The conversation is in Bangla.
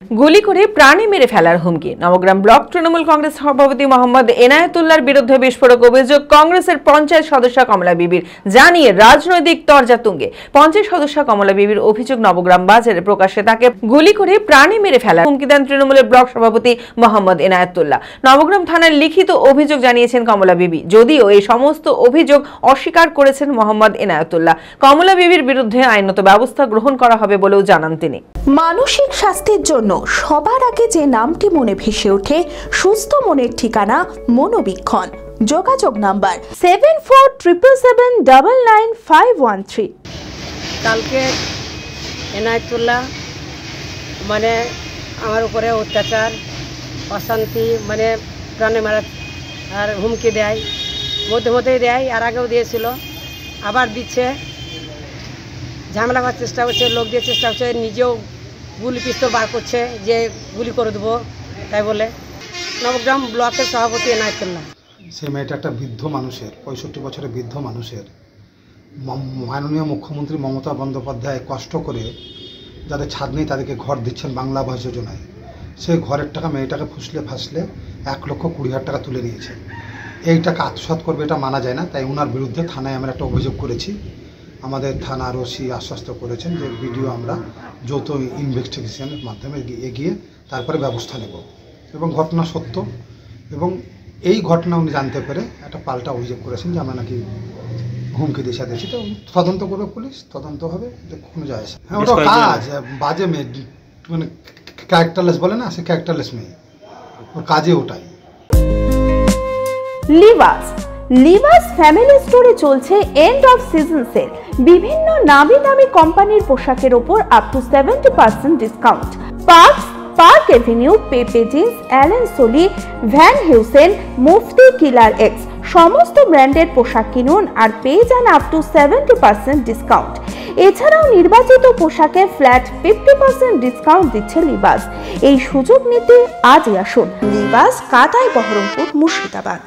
গুলি করে প্রাণে মেরে ফেলার হুমকি। নবগ্রাম ব্লক তৃণমূল কংগ্রেস সভাপতি মোহাম্মদ এনায়েতুল্লাহর বিরুদ্ধে বিস্ফোরক অভিযোগ কংগ্রেসের পঞ্চায়েত সদস্য কমলা বিবির, জানিয়ে রাজনৈতিক তরজা তুঙ্গে। পঞ্চায়েত সদস্য কমলা বিবির অভিযোগ, নবগ্রাম বাজারে প্রকাশ্যে তাকে গুলি করে প্রাণে মেরে ফেলার হুমকি দেন তৃণমূলের ব্লক সভাপতি মোহাম্মদ এনায়েতুল্লাহ। নবগ্রাম থানায় লিখিত অভিযোগ জানিয়েছেন কমলা বিবি, যদিও এই সমস্ত অভিযোগ অস্বীকার করেছেন মোহাম্মদ এনায়েতুল্লাহ। কমলা বিবির বিরুদ্ধে আইনত ব্যবস্থা গ্রহণ করা হবে বলেও জানান তিনি। মানসিক স্বাস্থ্যের জন্য সবার আগে যে নামটি মনে ভেসে ওঠে, সুস্থ মনের ঠিকানা মনোবীক্ষণ। যোগাযোগ নাম্বার 7477799513। কালকে এনায়েতুল্লাহ আমার উপরে অত্যাচার, অশান্তি, প্রাণে মারা আর হুমকি দেয়, মধ্যেই দেয়, আর আগেও দিয়েছিল, আবার দিচ্ছে, ঝামেলা করার চেষ্টা করছে, লোক দিয়ে চেষ্টা করছে, নিজেও গুলি পিস্তল বার করছে যে গুলি করে দেবো তাই বলে। নবগ্রাম ব্লকের সভাপতি এনায়েতুল্লাহ। সে মেয়েটা একটা বৃদ্ধ মানুষের, 65 বছরের বৃদ্ধ মানুষের, মাননীয় মুখ্যমন্ত্রী মমতা বন্দ্যোপাধ্যায় কষ্ট করে যাদের ছাদ নেই তাদেরকে ঘর দিচ্ছেন বাংলা আবাস যোজনায়। সেই ঘরের টাকা মেয়েটাকে ফাঁসলে 1,20,000 টাকা তুলে নিয়েছে। এই টাকা আত্মসাৎ করবে এটা মানা যায় না, তাই ওনার বিরুদ্ধে থানায় আমরা একটা অভিযোগ করেছি। আমাদের থানার ওসি আশ্বস্ত করেছেন যে ভিডিও আমরা যৌথ ইনভেস্টিগেশনের মাধ্যমে এগিয়ে তারপরে ব্যবস্থা নেব, এবং ঘটনা সত্য, এবং এই ঘটনা উনি জানতে পেরে একটা পাল্টা অভিযোগ করেছেন যে আমরা নাকি হুমকি দিয়েছি। তো তদন্ত করবে পুলিশ, তদন্ত হবে, কোনো যায় আসে। হ্যাঁ, ওটা কাজ, বাজে মেয়ে, ক্যারেক্টারলেস বলে না, সে ক্যারেক্টারলেস মেয়ে, ওর কাজে ওটাই। লিভাস ফ্যামিলি স্টোরে চলছে এন্ড অফ সিজন সেল। বিভিন্ন নামি দামি কোম্পানির পোশাকের উপর up to 70% discount. Park Avenue, Pepe Jeans, Allen Solly, Van Heusen, Mufti, Killer X সমস্ত ব্র্যান্ডের পোশাক কিনুন আর পেয়ে যান আপ টু 70% ডিসকাউন্ট। এছাড়াও নির্বাচিত পোশাকে ফ্ল্যাট 50% ডিসকাউন্ট দিচ্ছে লিভাস। এই সুযোগ নিতে আজই আসুন লিভাস, কাটাই, বহরমপুর, মুর্শিদাবাদ।